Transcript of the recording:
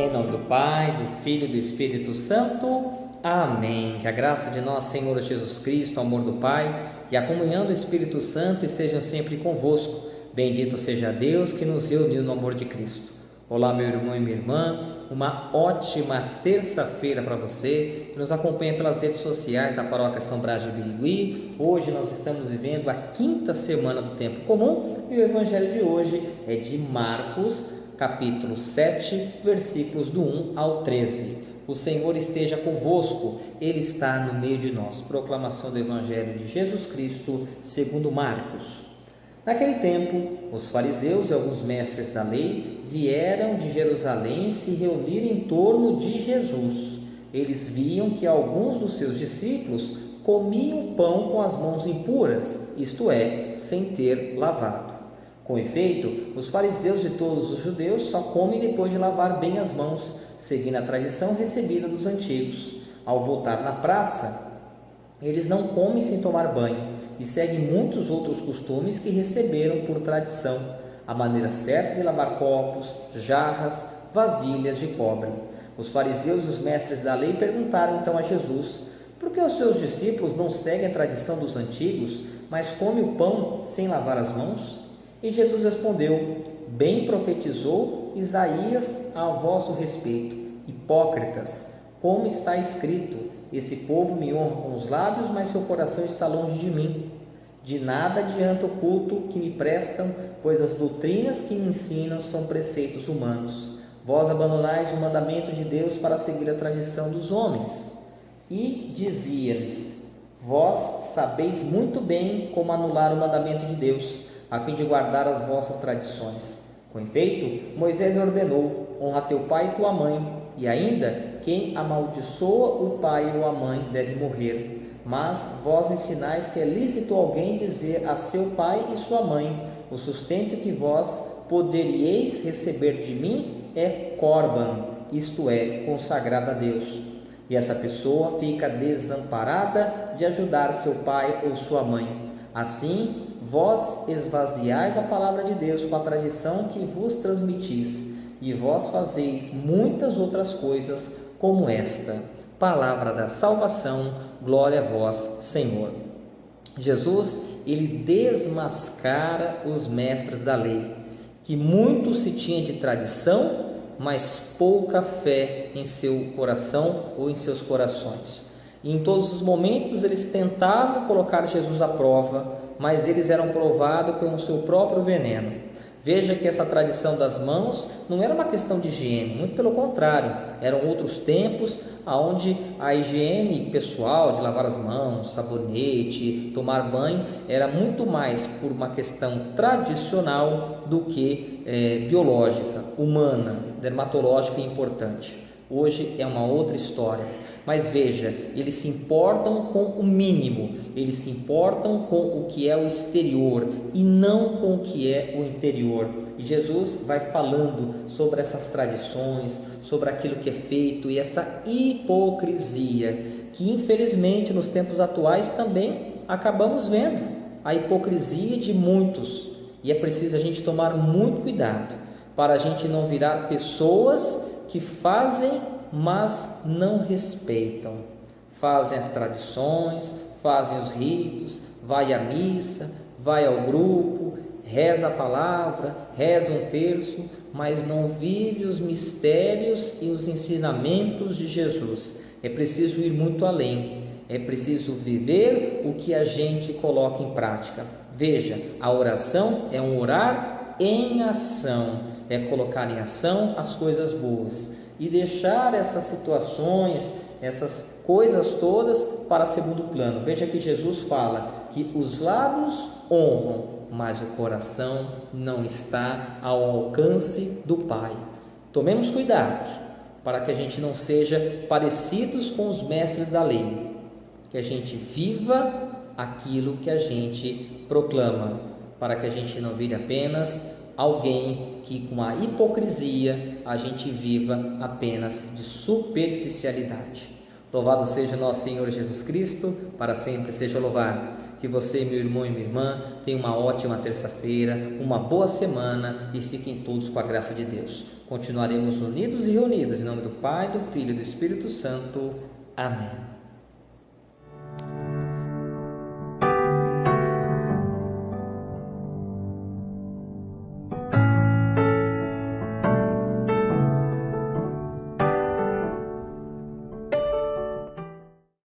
Em nome do Pai, do Filho e do Espírito Santo. Amém. Que a graça de nosso Senhor Jesus Cristo, o amor do Pai e a comunhão do Espírito Santo estejam sempre convosco. Bendito seja Deus que nos reuniu no amor de Cristo. Olá, meu irmão e minha irmã. Uma ótima terça-feira para você que nos acompanha pelas redes sociais da Paróquia São Brás de Birigui. Hoje nós estamos vivendo a quinta semana do Tempo Comum e o Evangelho de hoje é de Marcos, capítulo 7, versículos do 1 ao 13. O Senhor esteja convosco, Ele está no meio de nós. Proclamação do Evangelho de Jesus Cristo, segundo Marcos. Naquele tempo, os fariseus e alguns mestres da lei vieram de Jerusalém se reunir em torno de Jesus. Eles viam que alguns dos seus discípulos comiam pão com as mãos impuras, isto é, sem ter lavado. Com efeito, os fariseus e todos os judeus só comem depois de lavar bem as mãos, seguindo a tradição recebida dos antigos. Ao voltar na praça, eles não comem sem tomar banho e seguem muitos outros costumes que receberam por tradição, a maneira certa de lavar copos, jarras, vasilhas de cobre. Os fariseus e os mestres da lei perguntaram então a Jesus: por que os seus discípulos não seguem a tradição dos antigos, mas comem o pão sem lavar as mãos? E Jesus respondeu: bem profetizou Isaías a vosso respeito, hipócritas, como está escrito: esse povo me honra com os lábios, mas seu coração está longe de mim. De nada adianta o culto que me prestam, pois as doutrinas que me ensinam são preceitos humanos. Vós abandonais o mandamento de Deus para seguir a tradição dos homens. E dizia-lhes: vós sabeis muito bem como anular o mandamento de Deus, a fim de guardar as vossas tradições. Com efeito, Moisés ordenou: honra teu pai e tua mãe, e ainda quem amaldiçoa o pai ou a mãe deve morrer. Mas vós ensinais que é lícito alguém dizer a seu pai e sua mãe: o sustento que vós poderíeis receber de mim é corban, isto é, consagrado a Deus. E essa pessoa fica desamparada de ajudar seu pai ou sua mãe. Assim, vós esvaziais a palavra de Deus com a tradição que vos transmitis, e vós fazeis muitas outras coisas como esta. Palavra da salvação, glória a vós, Senhor. Jesus, ele desmascara os mestres da lei, que muito se tinha de tradição, mas pouca fé em seu coração ou em seus corações. E em todos os momentos eles tentavam colocar Jesus à prova, mas eles eram provados com o seu próprio veneno. Veja que essa tradição das mãos não era uma questão de higiene, muito pelo contrário, eram outros tempos onde a higiene pessoal de lavar as mãos, sabonete, tomar banho, era muito mais por uma questão tradicional do que biológica, humana, dermatológica e importante. Hoje é uma outra história, mas veja, eles se importam com o mínimo, eles se importam com o que é o exterior e não com o que é o interior. E Jesus vai falando sobre essas tradições, sobre aquilo que é feito e essa hipocrisia, que infelizmente nos tempos atuais também acabamos vendo, a hipocrisia de muitos, e é preciso a gente tomar muito cuidado, para a gente não virar pessoas que fazem, mas não respeitam. Fazem as tradições, fazem os ritos, vai à missa, vai ao grupo, reza a palavra, reza um terço, mas não vive os mistérios e os ensinamentos de Jesus. É preciso ir muito além, é preciso viver o que a gente coloca em prática. Veja, a oração é um orar em ação, é colocar em ação as coisas boas e deixar essas situações, essas coisas todas para segundo plano. Veja que Jesus fala que os lábios honram, mas o coração não está ao alcance do Pai. Tomemos cuidado para que a gente não seja parecidos com os mestres da lei, que a gente viva aquilo que a gente proclama, para que a gente não vire apenas alguém que com a hipocrisia a gente viva apenas de superficialidade. Louvado seja nosso Senhor Jesus Cristo, para sempre seja louvado. Que Que você, meu irmão e minha irmã, tenha uma ótima terça-feira, uma boa semana e fiquem todos com a graça de Deus. Continuaremos unidos e reunidos em nome do Pai, do Filho e do Espírito Santo. Amém.